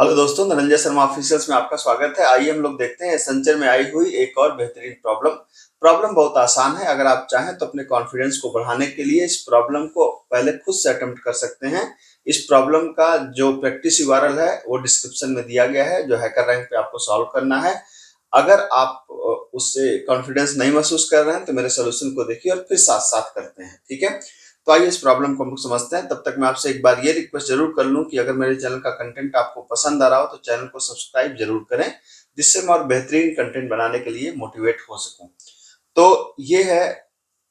Hello दोस्तों, Dhananjay Sharma officials में आपका स्वागत है। आइए हम लोग देखते हैं एसेंचर में आई हुई एक और बेहतरीन प्रॉब्लम बहुत आसान है। अगर आप चाहें तो अपने कॉन्फिडेंस को बढ़ाने के लिए इस प्रॉब्लम को पहले खुद से अटेम्प्ट कर सकते हैं। इस प्रॉब्लम का जो प्रैक्टिस यूआरएल है वो डिस्क्रिप्शन में दिया गया है, जो हैकर रैंक पे आपको सॉल्व करना है। अगर आप उससे कॉन्फिडेंस नहीं महसूस कर रहे हैं तो मेरे सोल्यूशन को देखिए और फिर साथ साथ करते हैं, ठीक है। तो आइए इस प्रॉब्लम को हम लोग समझते हैं। तब तक मैं आपसे एक बार ये रिक्वेस्ट जरूर कर लूं कि अगर मेरे चैनल का कंटेंट आपको पसंद आ रहा हो तो चैनल को सब्सक्राइब जरूर करें, जिससे मैं और बेहतरीन कंटेंट बनाने के लिए मोटिवेट हो सकूं। तो ये है,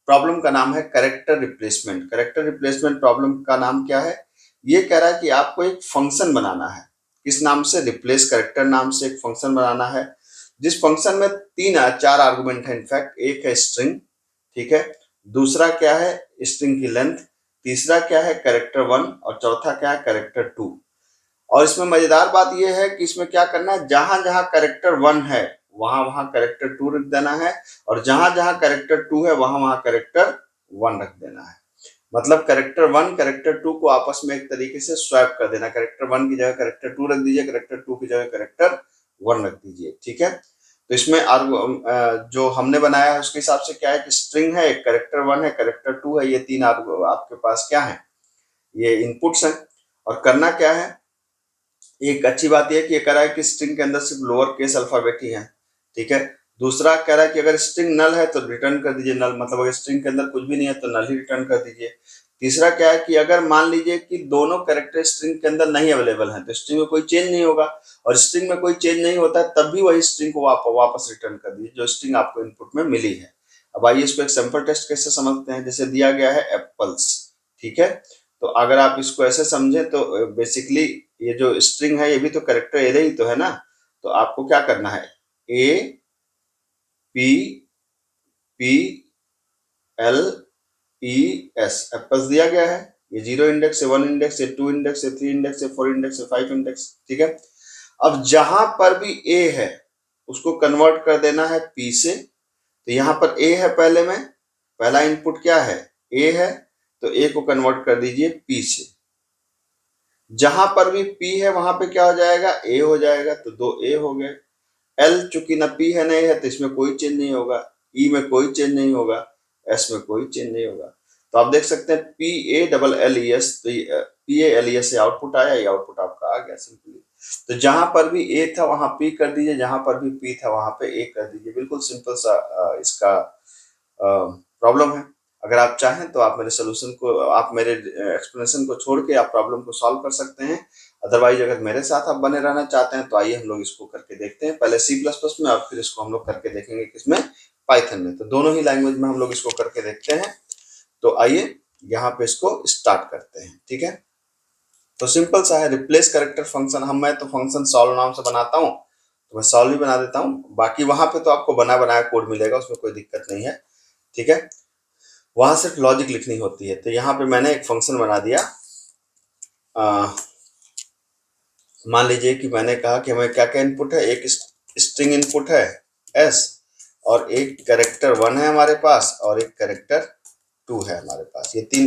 प्रॉब्लम का नाम है character replacement. Character replacement problem का नाम क्या है? ये कह रहा है कि आपको एक फंक्शन बनाना है। किस नाम से? रिप्लेस कैरेक्टर नाम से एक फंक्शन बनाना है, जिस फंक्शन में चार आर्गुमेंट है। इनफैक्ट एक है स्ट्रिंग, ठीक है। दूसरा क्या है? स्ट्रिंग की लेंथ। तीसरा क्या है? कैरेक्टर 1। और चौथा क्या है? कैरेक्टर 2। और इसमें मजेदार बात यह है कि इसमें क्या करना है, जहां जहां कैरेक्टर 1 है वहां वहां कैरेक्टर 2 रख देना है, और जहां जहां कैरेक्टर 2 है वहां वहां कैरेक्टर 1 रख देना है। मतलब कैरेक्टर 1 कैरेक्टर 2 को आपस में एक तरीके से स्वैप कर देना। कैरेक्टर 1 की जगह कैरेक्टर 2 रख दीजिए, कैरेक्टर 2 की जगह कैरेक्टर 1 रख दीजिए, ठीक है। तो इसमें जो हमने बनाया है उसके हिसाब से क्या है कि स्ट्रिंग है, एक कैरेक्टर 1 है, कैरेक्टर 2 है, ये तीन आपके पास क्या है, ये इनपुट्स हैं। और करना क्या है, एक अच्छी बात यह कि ये कह रहा है कि स्ट्रिंग के अंदर सिर्फ लोअर केस अल्फाबेट ही है, ठीक है। दूसरा कह रहा है कि अगर स्ट्रिंग नल है तो रिटर्न कर दीजिए नल, मतलब अगर स्ट्रिंग के अंदर कुछ भी नहीं है तो नल ही रिटर्न कर दीजिए। तीसरा क्या है कि अगर मान लीजिए कि दोनों कैरेक्टर स्ट्रिंग के अंदर नहीं अवेलेबल हैं तो स्ट्रिंग में कोई चेंज नहीं होगा, और स्ट्रिंग में कोई चेंज नहीं होता है तब भी वही स्ट्रिंग को वापस रिटर्न कर दीजिए जो स्ट्रिंग आपको इनपुट में मिली है। अब आइए इसको एक सैंपल टेस्ट कैसे समझते हैं। जैसे दिया गया है एप्पल्स, ठीक है। तो अगर आप इसको ऐसे समझे तो बेसिकली ये जो स्ट्रिंग है ये भी तो कैरेक्टर एरे ही तो है ना। तो आपको क्या करना है, A P P L E S, apples दिया गया है। ये 0 इंडेक्स है, 1 इंडेक्स है, 2 इंडेक्स है, 3 इंडेक्स है, 4 इंडेक्स है, 5 इंडेक्स, ठीक है। अब जहां पर भी ए है उसको कन्वर्ट कर देना है पी से। तो यहाँ पर ए है, पहले में पहला इनपुट क्या है, ए है, तो ए को कन्वर्ट कर दीजिए पी से। जहां पर भी P है वहां पे क्या हो जाएगा, A हो जाएगा, तो दो A हो गए। L चूंकि ना P है नहीं है तो इसमें कोई चेंज नहीं होगा, E में कोई चेंज नहीं होगा, S में कोई चेंज नहीं होगा। तो आप देख सकते हैं PALLES, तो PALES से आउटपुट आया, ये आउटपुट आपका आ गया सिंपली। तो जहां पर भी A था वहां P कर दीजिए, जहां पर भी P था वहां पे A कर दीजिए। बिल्कुल सिंपल सा इसका प्रॉब्लम है। अगर आप चाहें तो आप मेरे सोल्यूशन को, आप मेरे एक्सप्लेनेशन को छोड़ के आप प्रॉब्लम को सॉल्व कर सकते हैं। अदरवाइज अगर मेरे साथ आप बने रहना चाहते हैं तो आइए हम लोग इसको करके देखते हैं, पहले सी प्लस प्लस में और फिर इसको हम लोग करके देखेंगे किसमें, पाइथन में। तो दोनों ही लैंग्वेज में हम लोग इसको करके देखते हैं। तो आइए यहाँ पे इसको स्टार्ट करते हैं, ठीक है। तो सिंपल सा है, रिप्लेस कैरेक्टर फंक्शन। मैं तो फंक्शन सॉल्व नाम से बनाता हूँ, तो मैं सॉल्व ही बना देता हूँ। बाकी वहां पे तो आपको बना बनाया कोड मिलेगा, उसमें कोई दिक्कत नहीं है, ठीक है। वहां सिर्फ लॉजिक लिखनी होती है। तो यहाँ पे मैंने एक फंक्शन बना दिया। मान लीजिए कि मैंने कहा कि हमें क्या क्या इनपुट है, एक स्ट्रिंग इनपुट है s, और एक कैरेक्टर 1 है हमारे पास, और एक कैरेक्टर 2 है हमारे पास। ये तीन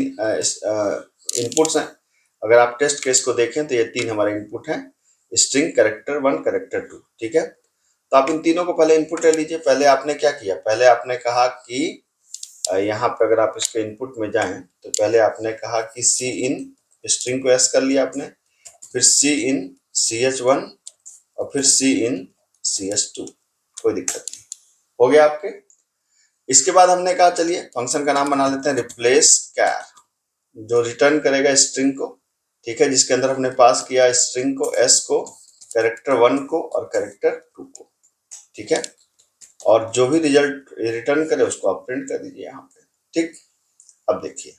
इनपुट्स हैं। अगर आप टेस्ट केस को देखें तो ये तीन हमारे इनपुट हैं, स्ट्रिंग, कैरेक्टर 1, कैरेक्टर 2, ठीक है। तो आप इन तीनों को पहले इनपुट ले लीजिए। पहले आपने क्या किया, पहले आपने कहा कि यहाँ पे अगर आप इसके इनपुट में जाएं तो पहले आपने कहा कि सी इन, स्ट्रिंग को एस कर लिया आपने, फिर सी इन ch1, और फिर सी इन ch2। कोई दिक्कत नहीं, हो गया आपके। इसके बाद हमने कहा चलिए फंक्शन का नाम बना लेते हैं रिप्लेस कैर, जो रिटर्न करेगा स्ट्रिंग को, ठीक है, जिसके अंदर हमने पास किया स्ट्रिंग को, एस को, कैरेक्टर 1 को और कैरेक्टर 2 को, ठीक है। और जो भी रिजल्ट रिटर्न करे उसको आप प्रिंट कर दीजिए यहाँ पे, ठीक। अब देखिए,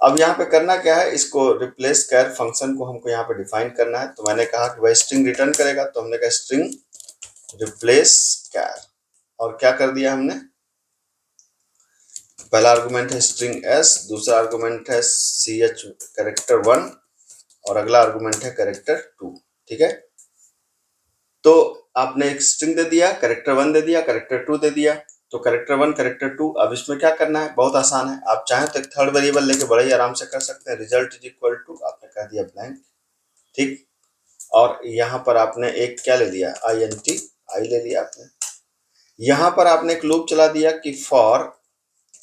अब यहाँ पे करना क्या है, इसको रिप्लेस कैर फंक्शन को हमको यहाँ पे डिफाइन करना है। तो मैंने कहा कि भाई स्ट्रिंग रिटर्न करेगा, तो हमने कहा स्ट्रिंग रिप्लेस कैर, और क्या कर दिया हमने, पहला आर्गुमेंट है स्ट्रिंग s, दूसरा आर्गुमेंट है ch कैरेक्टर 1, और अगला आर्गुमेंट है कैरेक्टर 2, ठीक है। तो आपने एक स्ट्रिंग दे दिया, कैरेक्टर 1 दे दिया, कैरेक्टर 2 दे दिया। तो कैरेक्टर 1 कैरेक्टर 2, अब इसमें क्या करना है, बहुत आसान है। आप चाहें तो एक थर्ड वेरिएबल लेके बड़े ही आराम से कर सकते हैं। रिजल्ट इज इक्वल टू, आपने कह दिया ब्लैंक, ठीक। और यहाँ पर आपने एक क्या ले लिया, int आई ले लिया आपने। यहाँ पर आपने एक लूप चला दिया कि for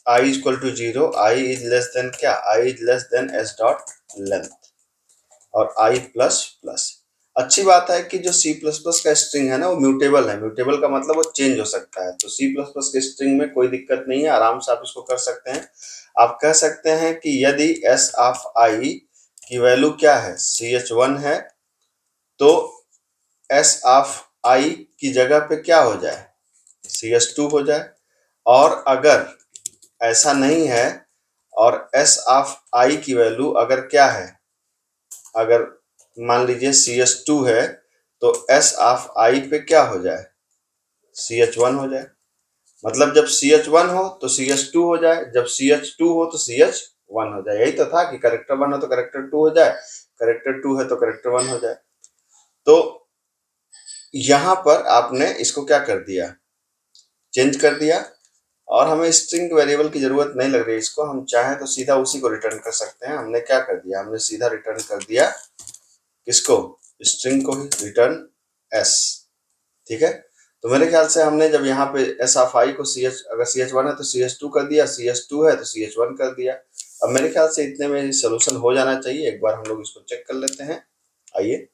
i equal to 0, I is less than क्या, I is less than S dot length और i प्लस प्लस। अच्छी बात है कि जो C++ का स्ट्रिंग है ना वो म्यूटेबल है। म्यूटेबल का मतलब वो चेंज हो सकता है, तो C++ के स्ट्रिंग में कोई दिक्कत नहीं है, आराम से आप इसको कर सकते हैं। आप कह सकते हैं कि यदि s ऑफ i की वैल्यू क्या है, ch1 है, तो s ऑफ i की जगह पे क्या हो जाए, ch2 हो जाए। और अगर ऐसा नहीं है और s ऑफ i की वैल्यू अगर क्या है, अगर मान लीजिए ch2 है तो s ऑफ i पे क्या हो जाए, ch1 हो जाए। मतलब जब ch1 हो तो ch2 हो जाए, जब ch2 हो तो ch1 हो जाए। यही तो था कि कैरेक्टर 1 हो तो कैरेक्टर 2 हो जाए, कैरेक्टर 2 है तो कैरेक्टर 1 हो जाए। तो यहां पर आपने इसको क्या कर दिया, चेंज कर दिया, और हमें स्ट्रिंग वेरिएबल की जरूरत नहीं लग रही। इसको हम चाहें तो सीधा उसी को रिटर्न कर सकते हैं। हमने क्या कर दिया, हमने सीधा रिटर्न कर दिया किसको, स्ट्रिंग को ही, रिटर्न s। ठीक है, तो मेरे ख्याल से हमने जब यहाँ पे s ऑफ i को अगर ch1 है तो ch2 कर दिया, ch2 है तो ch1 कर दिया। अब मेरे ख्याल से इतने में सोल्यूशन हो जाना चाहिए। एक बार हम लोग इसको चेक कर लेते हैं, आइए।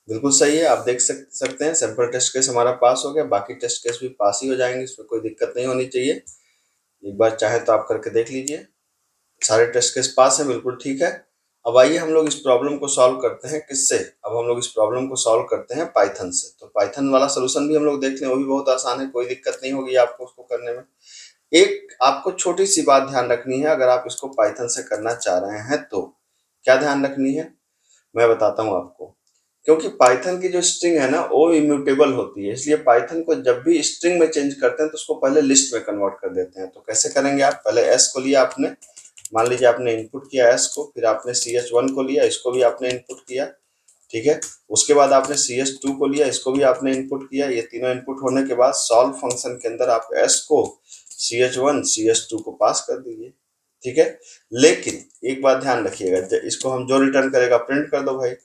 बिल्कुल सही है, आप देख सकते हैं सैंपल टेस्ट केस हमारा पास हो गया, बाकी टेस्ट केस भी पास ही हो जाएंगे, इसमें कोई दिक्कत नहीं होनी चाहिए। एक बार चाहे तो आप करके देख लीजिए, सारे टेस्ट केस पास है, बिल्कुल ठीक है। अब आइए हम लोग इस प्रॉब्लम को सॉल्व करते हैं किससे, अब हम लोग इस प्रॉब्लम को सॉल्व करते हैं पाइथन से। तो पाइथन वाला सोल्यूशन भी हम लोग देख लें, वो भी बहुत आसान है, कोई दिक्कत नहीं होगी आपको उसको करने में। एक आपको छोटी सी बात ध्यान रखनी है, अगर आप इसको पाइथन से करना चाह रहे हैं तो क्या ध्यान रखनी है, मैं बताता हूँ आपको। क्योंकि पाइथन की जो स्ट्रिंग है ना वो इम्यूटेबल होती है, इसलिए पाइथन को जब भी स्ट्रिंग में चेंज करते हैं तो उसको पहले लिस्ट में कन्वर्ट कर देते हैं। तो कैसे करेंगे, आप पहले एस को लिया आपने, मान लीजिए आपने इनपुट किया एस को, फिर आपने ch1 को लिया, इसको भी आपने इनपुट किया, ठीक है। उसके बाद आपने ch2 को लिया, इसको भी आपने इनपुट किया। ये तीनों इनपुट होने के बाद सॉल्व फंक्शन के अंदर आप s को ch1 ch2 को पास कर दीजिए, ठीक है। लेकिन एक बात ध्यान रखिएगा, इसको हम जो रिटर्न करेगा प्रिंट कर दो भाई।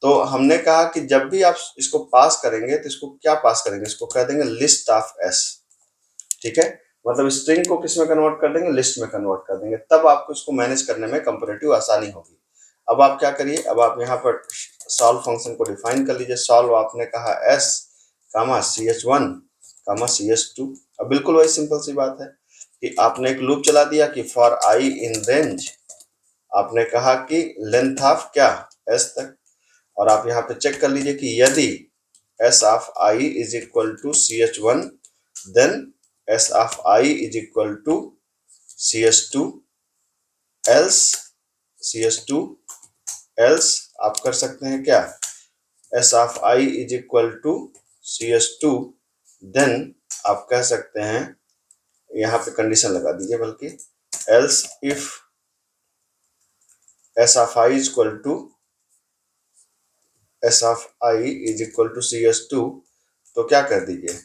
तो हमने कहा कि जब भी आप इसको पास करेंगे तो इसको क्या पास करेंगे, इसको कह देंगे लिस्ट ऑफ एस, ठीक है। मतलब स्ट्रिंग को किस में कन्वर्ट कर देंगे, लिस्ट में कन्वर्ट कर देंगे, तब आपको इसको मैनेज करने में कंपैरेटिव आसानी होगी। अब आप क्या करिए, अब आप यहाँ पर सॉल्व फंक्शन को डिफाइन कर लीजिए। सॉल्व आपने कहा s कामा ch1 कामा ch2। अब बिल्कुल वही सिंपल सी बात है कि आपने एक लूप चला दिया कि फॉर i इन रेंज, आपने कहा कि लेंथ ऑफ क्या, s तक, और आप यहाँ पे चेक कर लीजिए कि यदि s of i is equal to ch1 then s of i is equal to ch2 else ch2 else आप कर सकते हैं क्या, s of i is equal to ch2 then आप कह सकते हैं, यहाँ पे कंडीशन लगा दीजिए बल्कि, else if s of i is equal to s of i is equal to ch2, तो क्या कर दीजिए,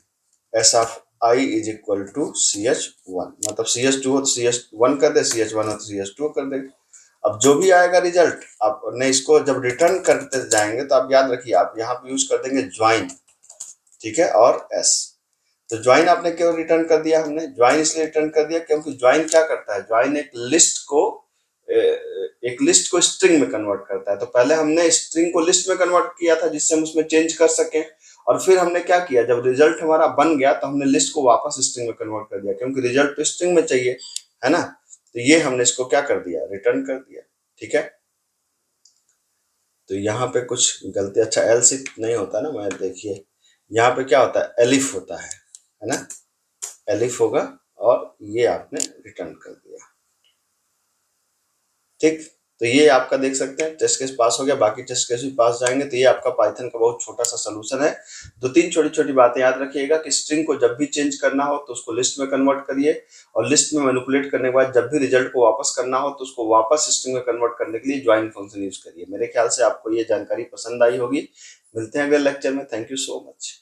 s of i is equal to ch1, मतलब ch2 हो तो ch1 कर दे, ch1 हो तो ch2 कर दे। अब जो भी आएगा रिजल्ट, आपने इसको जब रिटर्न करते जाएंगे तो आप याद रखिए, आप यहाँ पे यूज कर देंगे ज्वाइन, ठीक है, और s। तो ज्वाइन आपने क्यों रिटर्न कर दिया, हमने ज्वाइन इसलिए रिटर्न कर दिया क्योंकि ज्वाइन क्या करता है, ज्वाइन एक लिस्ट को स्ट्रिंग में कन्वर्ट करता है। तो पहले हमने स्ट्रिंग को लिस्ट में कन्वर्ट किया था जिससे हम उसमें चेंज कर सकें, और फिर हमने क्या किया, जब रिजल्ट हमारा बन गया तो हमने लिस्ट को वापस स्ट्रिंग में कन्वर्ट कर दिया, क्योंकि रिजल्ट तो स्ट्रिंग में चाहिए, है ना। तो ये हमने इसको क्या कर दिया, रिटर्न कर दिया, ठीक है। तो यहाँ पे कुछ गलती, अच्छा एल्स इफ नहीं होता ना, मैं देखिए यहाँ पे क्या होता है, एलिफ होता है ना, एलिफ होगा, और ये आपने रिटर्न कर दिया, ठीक। तो ये आपका देख सकते हैं टेस्ट केस पास हो गया, बाकी टेस्ट केस भी पास जाएंगे। तो ये आपका पाइथन का बहुत छोटा सा सोल्यूशन है। दो तीन छोटी छोटी बातें याद रखिएगा कि स्ट्रिंग को जब भी चेंज करना हो तो उसको लिस्ट में कन्वर्ट करिए, और लिस्ट में मैनिपुलेट करने के बाद जब भी रिजल्ट को वापस करना हो तो उसको वापस स्ट्रिंग में कन्वर्ट करने के लिए ज्वाइन फंक्शन यूज करिए। मेरे ख्याल से आपको ये जानकारी पसंद आई होगी। मिलते हैं अगले लेक्चर में। Thank you so much.